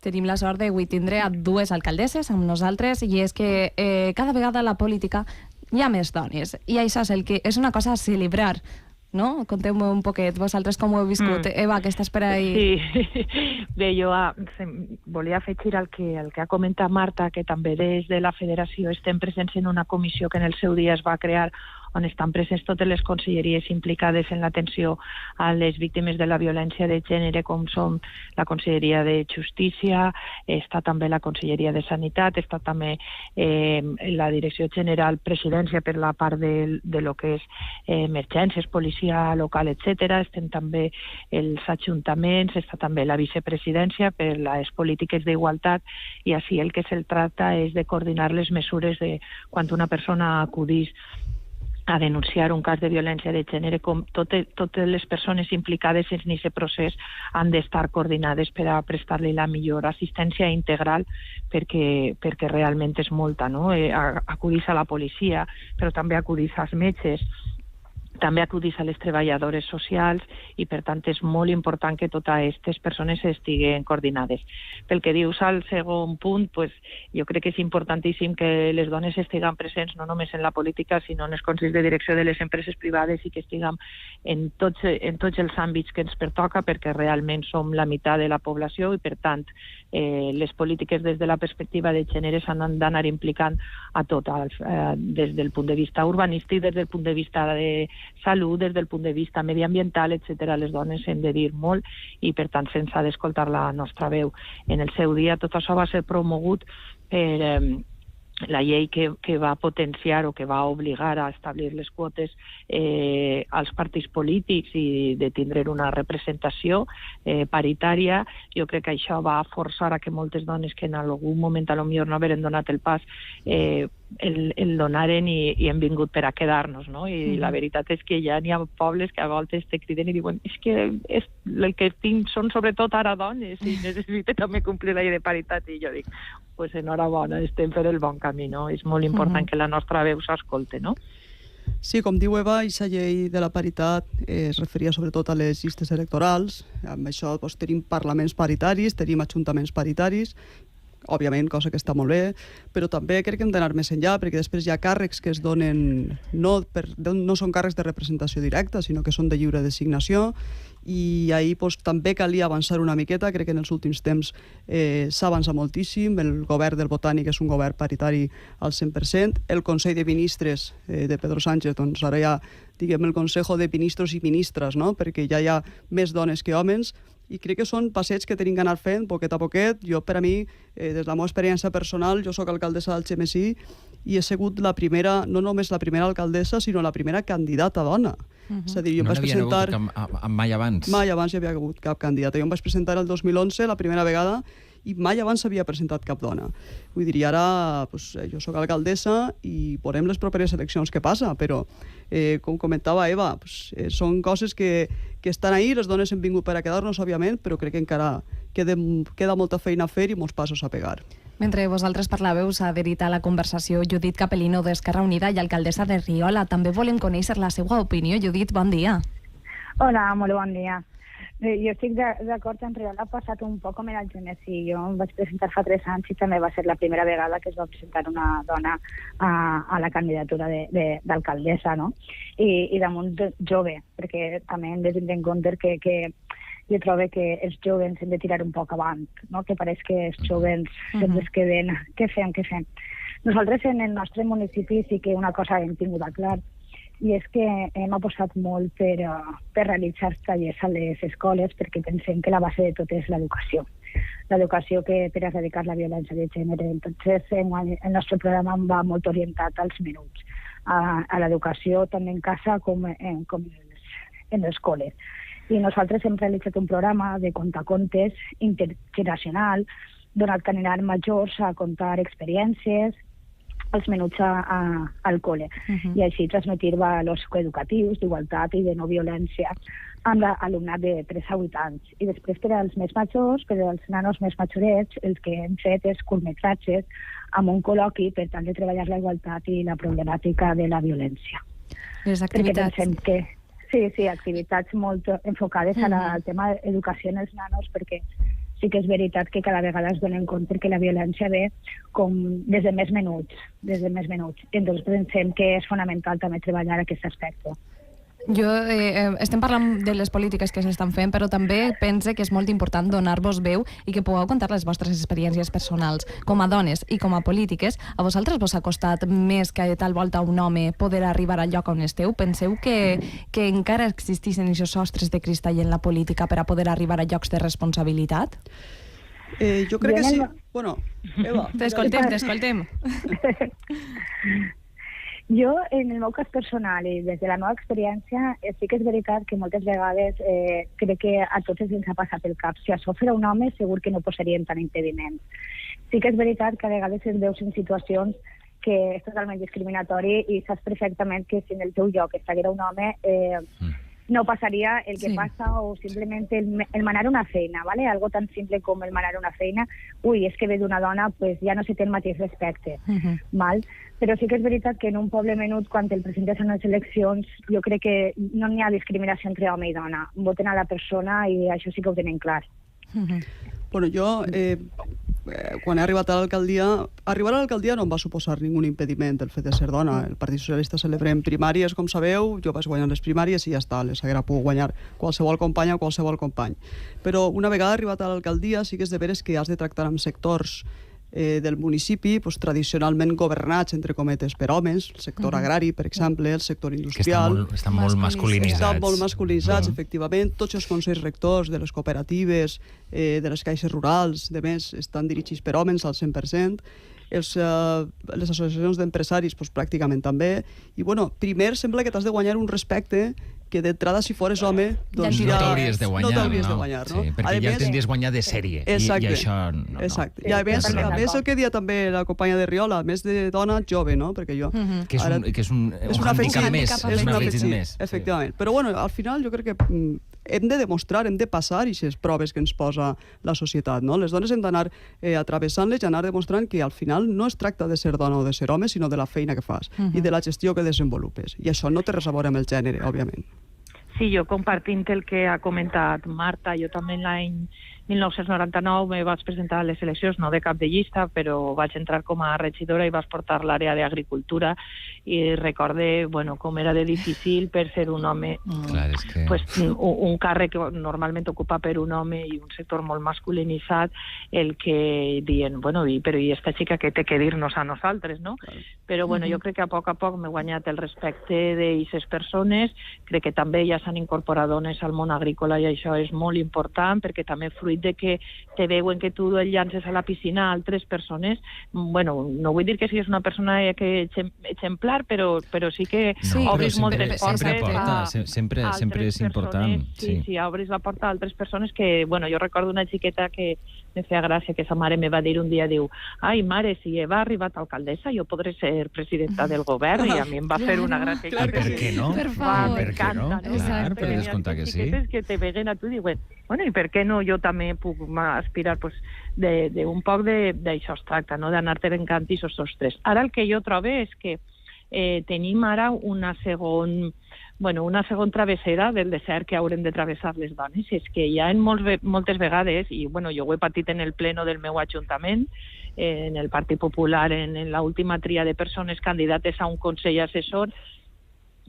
tenim la sort d'avui tindre a dues alcaldesses amb nosaltres, i és que cada vegada a la política hi ha més dones, i això és, és una cosa a celebrar, no? Conteu-me un poquet, vosaltres com ho heu viscut. Eva, que estàs per ahí. Sí, bé, jo volia afegir el que ha comentat Marta, que també des de la federació estem presents en una comissió que en el seu dia es va crear, on estan presents totes les conselleries implicades en l'atenció a les víctimes de la violència de gènere, com són la Conselleria de Justícia, està també la Conselleria de Sanitat, està també la Direcció General Presidència per la part de lo que és emergències, policia local, etc. Estem també els ajuntaments, està també la vicepresidència per les polítiques d'igualtat, i així el que se'l tracta és de coordinar les mesures de quan una persona acudís a denunciar un cas de violència de gènere, com totes les persones implicades en aquest procés han d'estar coordinades per a prestar-li la millor assistència integral, perquè realment és molta, no? Acudís a la policia, però també acudís als metges, també acudís a les treballadores socials, i per tant és molt important que totes aquestes persones estiguen coordinades. Pel que dius al segon punt, pues, jo crec que és importantíssim que les dones estiguen presents no només en la política, sinó en els consells de direcció de les empreses privades, i que estiguem en tots els àmbits que ens pertoca, perquè realment som la meitat de la població, i per tant les polítiques des de la perspectiva de gènere s'han d'anar implicant a totes, des del punt de vista urbanístic, des del punt de vista de salut, des del punt de vista mediambiental, etc. Les dones hem de dir molt, i per tant se'ns ha d'escoltar la nostra veu. En el seu dia tot això va ser promogut per la llei que va potenciar o que va obligar a establir les quotes als partits polítics i de tindre una representació paritària. Jo crec que això va forçar a que moltes dones que en algun moment potser no haveren donat el pas el donaren, i hem vingut per a quedar-nos, no? I la veritat és que ja n'hi ha pobles que a voltes te criden i diuen és que el que tinc són sobretot ara dones i necessito també complir la llei de paritat, i jo dic, pues enhorabona, estem per el bon camí, no? És molt important que la nostra veu s'escolte, no? Sí, com diu Eva, aquesta llei de la paritat es referia sobretot a les llistes electorals. Amb això tenim parlaments paritaris, tenim ajuntaments paritaris, òbviament, cosa que està molt bé, però també crec que hem d'anar més enllà, perquè després hi ha càrrecs que es donen, no són càrrecs de representació directa, sinó que són de lliure designació, i ahir també calia avançar una miqueta. Crec que en els últims temps s'ha avançat moltíssim. El govern del Botànic és un govern paritari al 100%. El Consell de Ministres de Pedro Sánchez, doncs ara hi ha, diguem, el Consejo de Ministros i Ministres, no? Perquè ja hi ha més dones que homes, i crec que són passeigs que tenim que anar fent poquet a poquet. Jo, per a mi, des de la meva experiència personal, jo soc alcaldessa d'Algemesí i he sigut la primera, no només la primera alcaldessa, sinó la primera candidata dona. És a dir, jo em vaig presentar... Mai abans? Mai abans hi havia hagut cap candidata. Jo em vaig presentar el 2011, la primera vegada, i mai abans s'havia presentat cap dona. Vull dir, ara jo soc alcaldessa i veurem les properes eleccions què passa, però, com comentava Eva, són coses que estan ahí. Les dones hem vingut per a quedar-nos, òbviament, però crec que encara queda molta feina a fer i molts passos a pegar. Mentre vosaltres parlàveu, s'ha adherit a la conversació Judit Capelino d'Esquerra Unida i alcaldessa de Riola. També volem conèixer la seva opinió. Judit, bon dia. Hola, molt bon dia. Jo estic d'acord, en Riola ha passat un poc com en Algemesí. Jo em vaig presentar fa 3 anys i també va ser la primera vegada que es va presentar una dona a la candidatura d'alcaldessa, no? I damunt jove, perquè també hem de tindre en compte que jo trobo que els joves hem de tirar un poc avant, no? Que pareix que els joves sempre es queden... Què fem? Nosaltres en el nostre municipi sí que una cosa hem tingut a clar, i és que hem apostat molt per realitzar tallers a les escoles, perquè pensem que la base de tot és l'educació. L'educació que per erradicar la violència de gènere. Entonces, el nostre programa va molt orientat als menuts, a l'educació tant en casa com en l'escola. I nosaltres hem realitzat un programa de contacontes intergeneracional, donat que aniran majors a contar experiències als menuts al col·le, i així transmetir valors coeducatius, d'igualtat i de no violència amb l'alumnat de 3 a 8 anys. I després, per als més majors, per als nanos més majorets, el que hem fet és curtmetratges amb un col·loqui per tal de treballar la igualtat i la problemàtica de la violència. Les activitats... Sí, activitats molt enfocades al tema d'educació en els nanos, perquè sí que és veritat que cada vegada es donen compte que la violència ve com des de més menuts. Entonces pensem que és fonamental també treballar aquest aspecte. Estem parlant de les polítiques que s'estan fent, però també pense que és molt important donar-vos veu i que pugueu contar les vostres experiències personals. Com a dones i com a polítiques, a vosaltres vos ha costat més que tal volta un home poder arribar al lloc on esteu? Penseu que encara existeixen aquests sostres de cristall en la política per a poder arribar a llocs de responsabilitat? Jo crec que sí. Bueno, Eva. T'escoltem. Jo, en el meu cas personal i des de la meva experiència, sí que és veritat que moltes vegades crec que a tots ens ha passat pel cap. Si això fos un home, segur que no posarien tant impediments. Sí que és veritat que a vegades et veus en situacions que és totalment discriminatori i saps perfectament que si en el teu lloc estaria un home no passaria el que passa o simplement el manar una feina, ¿vale? Algo tan simple com el manar una feina. Ui, és que ve d'una dona, pues ja no se té el mateix respecte, val? Però sí que és veritat que en un poble menut, quan el presentes en les eleccions, jo crec que no n'hi ha discriminació entre home i dona. Voten a la persona i això sí que ho tenen clar. Bueno, jo, quan he arribat a l'alcaldia, arribar a l'alcaldia no em va suposar ningú impediment el fet de ser dona. El Partit Socialista celebrem primàries, com sabeu, jo vaig guanyar les primàries i ja està, les haguera pogut guanyar qualsevol companya o qualsevol company. Però una vegada arribat a l'alcaldia sí que és de veres que has de tractar amb sectors del municipi tradicionalment governats, entre cometes, per homes, el sector agrari, per exemple, el sector industrial. Que estan molt masculinitzats. Estan molt masculinitzats, efectivament. Tots els consells rectors de les cooperatives, de les caixes rurals, de més, estan dirigits per homes al 100%. Les associacions d'empresaris, pràcticament també. I, bueno, primer sembla que t'has de guanyar un respecte que d'entrada, si fores home, doncs no t'hauries de guanyar, no? Sí, perquè ja el tindries guanyat de sèrie. Exacte. I això no. Exacte. I a més el que dia també la companya de Riola, a més de dona jove, no? Perquè jo... Que és un handicap més. És un afegit més. Efectivament. Però, bueno, al final jo crec que hem de demostrar, hem de passar aquestes proves que ens posa la societat, no? Les dones hem d'anar atravessant-les i anar demostrant que al final no es tracta de ser dona o de ser home, sinó de la feina que fas i de la gestió que desenvolupes. I això no té res a veure amb el gènere, òbviament. Sí, jo compartint el que ha comentat Marta, jo també l'any 1999 me vaig presentar a les eleccions, no de cap de llista, però vaig entrar com a regidora i vaig portar l'àrea d'agricultura i recorde, bueno, com era de difícil per ser un home, Clar, és que... pues, un càrrec normalment ocupat per un home i un sector molt masculinitzat, el que diuen, bueno, però i esta xica que té que dir-nos a nosaltres, no? Però, bueno, jo crec que a poc m'he guanyat el respecte d'aquestes persones, crec que també ja s'han incorporat dones al món agrícola i això és molt important, perquè també fruit de que te veuen que tu el llances a la piscina a altres persones, bueno, no vull dir que siguis una persona que exemplar, però sí que obris moltes portes. Sempre és important. Sí, obris la porta a altres persones que, bueno, jo recordo una xiqueta que me feia gràcia, que sa mare me va dir un dia, diu, ai, mare, si Eva ha arribat alcaldessa, jo podré ser presidenta del govern, i a mi em va fer una gràcia. Per què no? Per favor. M'encanta, no? Clar, per descomptar que sí. Que te veguen a tu i diuen, bueno, i per què no jo també puc aspirar d'un poc d'això es tracta, no? D'anar-te encant i sostres. Ara el que jo trobo és que tenim ara una segona travessera del desert que haurem de travessar les dones. És que hi ha moltes vegades, i bueno, jo ho he patit en el pleno del meu ajuntament, en el Partit Popular, en l'última tria de persones candidates a un consell assessor,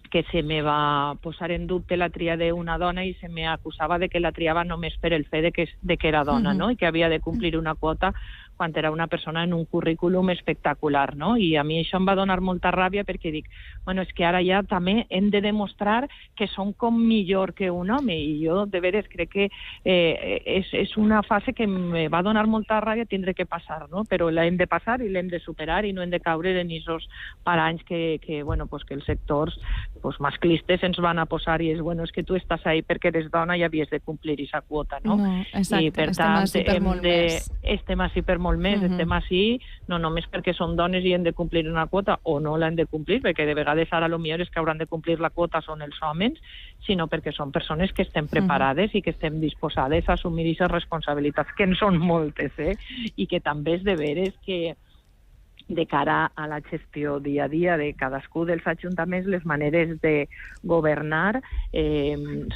que se me va posar en dubte la tria d'una dona i se me acusava de que la triava només per el fet de que era dona, no? I que havia de complir una quota quan era una persona en un currículum espectacular, no? I a mi això em va donar molta ràbia perquè dic, bueno, és que ara ja també hem de demostrar que som com millor que un home, i jo de veres crec que és una fase que me va donar molta ràbia tindre que passar, no? Però l'hem de passar i l'hem de superar i no hem de caure en aquests paranys que els sectors masclistes ens van a posar i és, bueno, és que tu estàs ahí perquè eres dona i havies de complir aquesta quota, no? Exacte, i per tant estem així per molt més, estem així no només perquè som dones i hem de complir una quota o no l'hem de complir, perquè de vegades ara el millor és que hauran de complir la quota són els homes, sinó perquè són persones que estem preparades i que estem disposades a assumir aquestes responsabilitats, que en són moltes, i que també és de veres que de cara a la gestió dia a dia de cadascú dels ajuntaments, les maneres de governar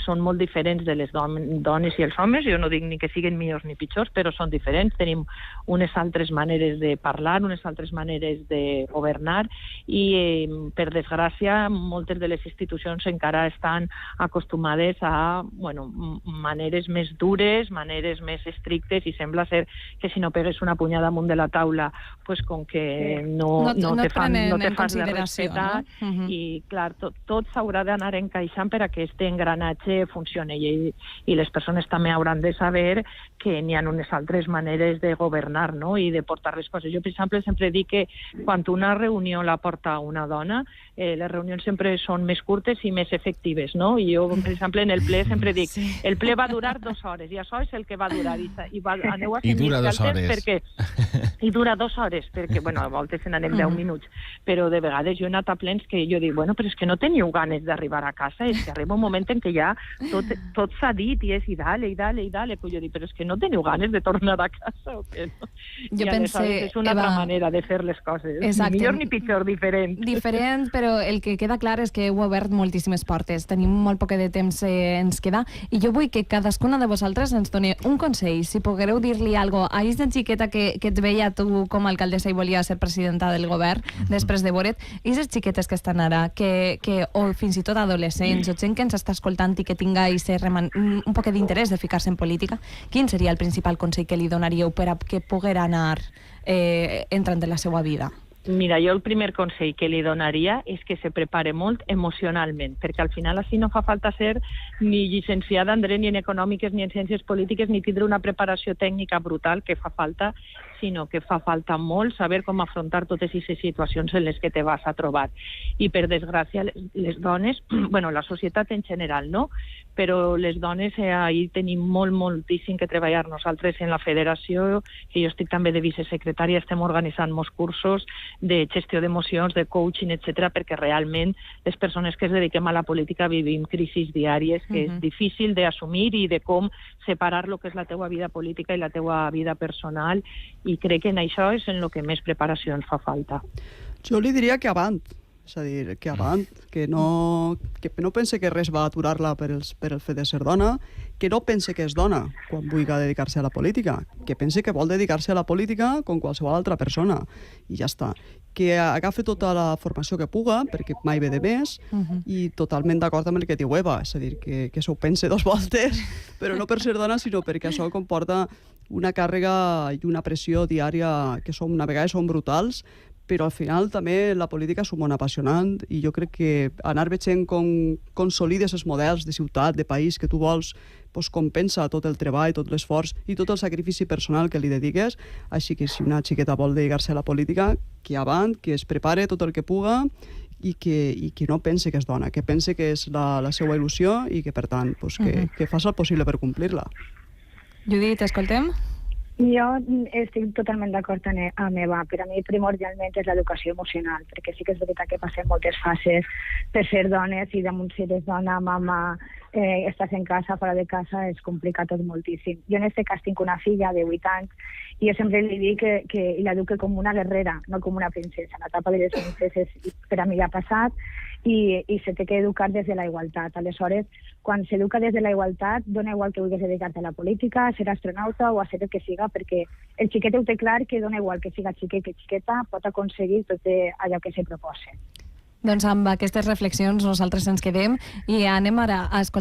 són molt diferents de les dones i els homes. Jo no dic ni que siguin millors ni pitjors, però són diferents. Tenim unes altres maneres de parlar, unes altres maneres de governar i, per desgràcia, moltes de les institucions encara estan acostumades a maneres més dures, maneres més estrictes, i sembla ser que si no pegues una punyada amunt de la taula, pues com que no te fas de respetar, no? I clar, tot s'haurà d'anar encaixant per a que aquest engranatge funcioni, i les persones també hauran de saber que n'hi ha unes altres maneres de governar, no? I de portar les coses. Jo, per exemple, sempre dic que quan una reunió la porta una dona, les reunions sempre són més curtes i més efectives, no? I jo, per exemple, en el ple sempre dic, el ple va durar 2 hores, i això és el que va durar, aneu a seguir el temps perquè... I dura 2 hores, perquè, a voltes se n'anem 10 minuts, però de vegades jo he anat a plens que jo dic, però és que no teniu ganes d'arribar a casa, és que arriba un moment en què ja tot s'ha dit, i és i dale, que jo dic, però és que no teniu ganes de tornar a casa, o què? Jo pense, és una altra manera de fer les coses, ni millor ni pitjor, diferent. Diferent, però el que queda clar és que heu obert moltíssimes portes, tenim molt poc de temps ens queda, i jo vull que cadascuna de vosaltres ens doni un consell, si poguereu dir-li alguna cosa a aquesta xiqueta que et veia tu com a alcaldessa i volia ser presidenta del govern després de veure't, i aquestes xiquetes que estan ara, o fins i tot adolescents, o gent que ens està escoltant i que tinga un poc d'interès de ficar-se en política, quin seria el principal consell que li donaríeu per a que poguera anar entrant en la seva vida? Mira, jo el primer consell que li donaria és que se prepare molt emocionalment, perquè al final així no fa falta ser ni llicenciada en dret, ni en econòmiques, ni en ciències polítiques, ni tindre una preparació tècnica brutal que fa falta, sinó que fa falta molt saber com afrontar totes aquestes situacions en les que te vas a trobar. I per desgràcia les dones, la societat en general, no? Però les dones ahir tenim moltíssim que treballar. Nosaltres en la federació, que jo estic també de vicesecretària, estem organitzant molts cursos de gestió d'emocions, de coaching, etc., perquè realment les persones que es dediquem a la política vivim crisis diàries que és difícil d'assumir i de com separar el que és la teua vida política i la teua vida personal, i crec que en això és en el que més preparació ens fa falta. Jo li diria que avant, és a dir, que no pense que res va aturar-la per el fet de ser dona, que no pense que és dona quan vulgui dedicar-se a la política, que pense que vol dedicar-se a la política com qualsevol altra persona, i ja està. Que agafi tota la formació que puga, perquè mai ve de més, i totalment d'acord amb el que diu Eva, és a dir, que s'ho pense 2 voltes, però no per ser dona, sinó perquè això comporta una càrrega i una pressió diària que una vegada són brutals, però al final també la política és un món apassionant, i jo crec que anar veient com consolides els models de ciutat, de país que tu vols, compensa tot el treball, tot l'esforç i tot el sacrifici personal que li dediques. Així que si una xiqueta vol dedicar-se a la política, que avant, que es prepare tot el que puga, i que no pense que és dona, que pense que és la seva il·lusió, i que per tant que faci el possible per complir-la. Judit, escoltem? Jo estic totalment d'acord amb Eva. Per a mi primordialment és l'educació emocional, perquè sí que és veritat que passem moltes fases per ser dones, i damunt si eres dona, mama, estàs en casa, fora de casa, és complicat tot moltíssim. Jo en aquest cas tinc una filla de 8 anys i jo sempre li dic que l'eduque com una guerrera, no com una princesa. L'etapa de les princeses per a mi ja ha passat, i se té que educar des de la igualtat. Aleshores, quan s'educa des de la igualtat, dona igual que vulguis dedicar-te a la política, a ser astronauta o a ser el que siga, perquè el xiquet ho té clar que dona igual que siga xiquet que xiqueta, pot aconseguir tot allò que se proposa. Doncs amb aquestes reflexions nosaltres ens quedem i anem ara a escoltar